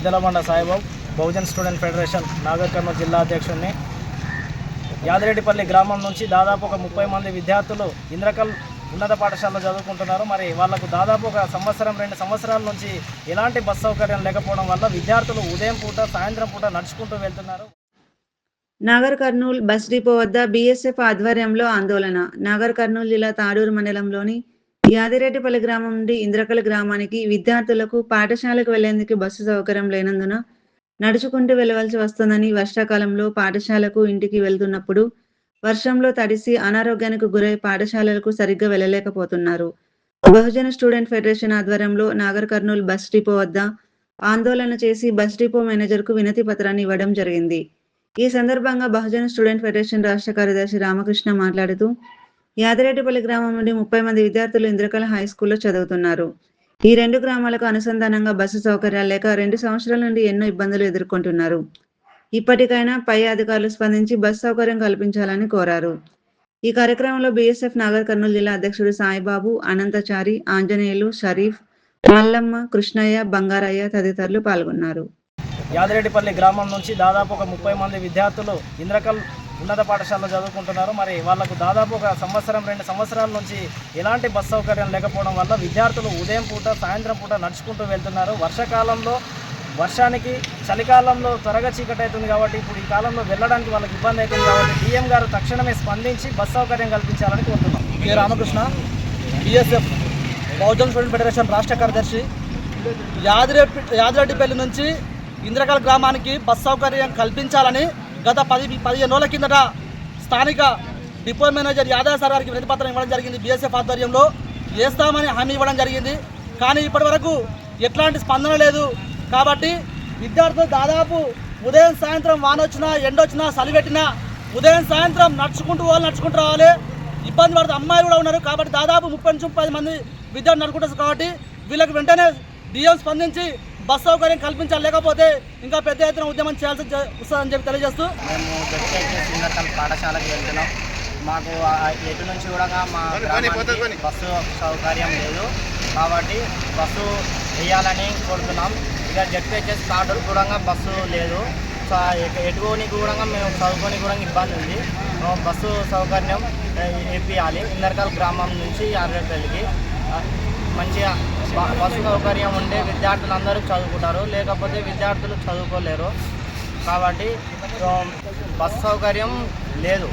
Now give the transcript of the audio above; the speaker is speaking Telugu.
ఎద్దలబండ సాయిబాబు బహుజన్ స్టూడెంట్ ఫెడరేషన్ నాగర్ కర్నూలు జిల్లా అధ్యక్షుడిని. యాదిరెడ్డిపల్లి గ్రామం నుంచి దాదాపు ఒక 30 మంది విద్యార్థులు ఇంద్రకల్ ఉన్నత పాఠశాలలో చదువుకుంటున్నారు. మరి వాళ్లకు దాదాపు ఒక 2 సంవత్సరాల నుంచి ఎలాంటి బస్ సౌకర్యం లేకపోవడం వల్ల విద్యార్థులు ఉదయం పూట సాయంత్రం పూట నడుచుకుంటూ వెళ్తున్నారు. నాగర్ కర్నూల్ బస్ డిపో వద్ద బీఎస్ఎఫ్ ఆధ్వర్యంలో ఆందోళన. నాగర్ కర్నూల్ జిల్లా తాడూరు మండలంలోని యాదిరెడ్డిపల్లి గ్రామం నుండి ఇంద్రకల్ గ్రామానికి విద్యార్థులకు పాఠశాలకు వెళ్లేందుకు బస్సు సౌకర్యం లేనందున నడుచుకుంటూ వెళ్లవలసి వస్తుందని, వర్షాకాలంలో పాఠశాలకు ఇంటికి వెళ్తున్నప్పుడు వర్షంలో తడిసి అనారోగ్యానికి గురై పాఠశాలలకు సరిగ్గా వెళ్లలేకపోతున్నారు. బహుజన స్టూడెంట్ ఫెడరేషన్ ఆధ్వర్యంలో నాగర్ కర్నూల్ బస్ డిపో వద్ద ఆందోళన చేసి బస్ డిపో మేనేజర్కు వినతి పత్రాన్ని ఇవ్వడం జరిగింది. ఈ సందర్భంగా బహుజన స్టూడెంట్ ఫెడరేషన్ రాష్ట్ర కార్యదర్శి రామకృష్ణ మాట్లాడుతూ, యాదిరెడ్డిపల్లి గ్రామం నుండి 30 మంది విద్యార్థులు ఇంద్రకల్ హై స్కూల్లో చదువుతున్నారు. ఈ 2 గ్రామాలకు అనుసంధానంగా బస్సు సౌకర్యాలు లేక 2 సంవత్సరాల నుండి ఎన్నో ఇబ్బందులు ఎదుర్కొంటున్నారు. ఇప్పటికైనా పై అధికారులు స్పందించి బస్సు సౌకర్యం కల్పించాలని కోరారు. ఈ కార్యక్రమంలో బీఎస్ఎఫ్ నాగర్ కర్నూలు జిల్లా అధ్యక్షుడు సాయిబాబు, అనంతచారి, ఆంజనేయులు, షరీఫ్, మల్లమ్మ, కృష్ణయ్య, బంగారయ్య తదితరులు పాల్గొన్నారు. యాదిరెడ్డిపల్లి గ్రామం నుంచి దాదాపు ఒక 30 మంది విద్యార్థులు ఇంద్రకల్ ఉన్నత పాఠశాలలో చదువుకుంటున్నారు. మరి వాళ్లకు దాదాపు ఒక 2 సంవత్సరాల నుంచి ఎలాంటి బస్ సౌకర్యం లేకపోవడం వల్ల విద్యార్థులు ఉదయం పూట సాయంత్రం పూట నడుచుకుంటూ వెళ్తున్నారు. వర్షాకాలంలో వర్షానికి, చలికాలంలో త్వరగా చీకటి అవుతుంది కాబట్టి ఇప్పుడు ఈ కాలంలో వెళ్ళడానికి వాళ్ళకి ఇబ్బంది అవుతుంది కాబట్టి డిఎం గారు తక్షణమే స్పందించి బస్ సౌకర్యం కల్పించాలని కోరుతున్నాం. K Ramakrishna, BSF Bahujan student federation రాష్ట్ర కార్యదర్శి. యాదిరెడ్డిపల్లి నుంచి ఇంద్రకల్ గ్రామానికి బస్ సౌకర్యం కల్పించాలని గత 15 రోజుల కిందట స్థానిక డిపో మేనేజర్ యాదవ్ సార్ గారికి వినతిపత్రం ఇవ్వడం జరిగింది. బీఎస్ఎఫ్ ఆధ్వర్యంలో వేస్తామని హామీ ఇవ్వడం జరిగింది. కానీ ఇప్పటి వరకు ఎట్లాంటి స్పందన లేదు. కాబట్టి విద్యార్థులు దాదాపు ఉదయం సాయంత్రం వాన వచ్చినా, ఎండ వచ్చినా, చలి పెట్టినా ఉదయం సాయంత్రం నడుచుకుంటూ రావాలి. ఇబ్బంది పడుతూ అమ్మాయిలు కూడా ఉన్నారు. కాబట్టి దాదాపు 30 మంది విద్యార్థులు నడుచుకుంటారు. కాబట్టి వీళ్ళకి వెంటనే డిఎం స్పందించి బస్ సౌకర్యం కల్పించాలి, లేకపోతే ఇంకా పెద్ద ఎత్తున ఉద్యమం చేయాల్సి వస్తుందని చెప్పి తెలియజేస్తూ, మేము జడ్పీహెచ్ఎస్ ఇంద్రకల్ పాఠశాలకు వెళ్తున్నాం. మాకు ఎటు నుంచి కూడా మా గ్రామానికి బస్సు సౌకర్యం లేదు. కాబట్టి బస్సు వేయాలని కోరుతున్నాం. ఇక జడ్పీహెచ్ఎస్ తాడూరు కూడా బస్సు లేదు. ఎటుకోని కూడా మేము చదువుకొని కూడా ఇబ్బంది ఉంది. బస్సు సౌకర్యం వేపియాలి. ఇంద్రకల్ గ్రామం నుంచి యాదిరెడ్డిపల్లికి మంచిగా బస్సు సౌకర్యం ఉంటే విద్యార్థులందరూ చదువుకుంటారు, లేకపోతే విద్యార్థులు చదువుకోలేరు. కాబట్టి బస్సు సౌకర్యం లేదు.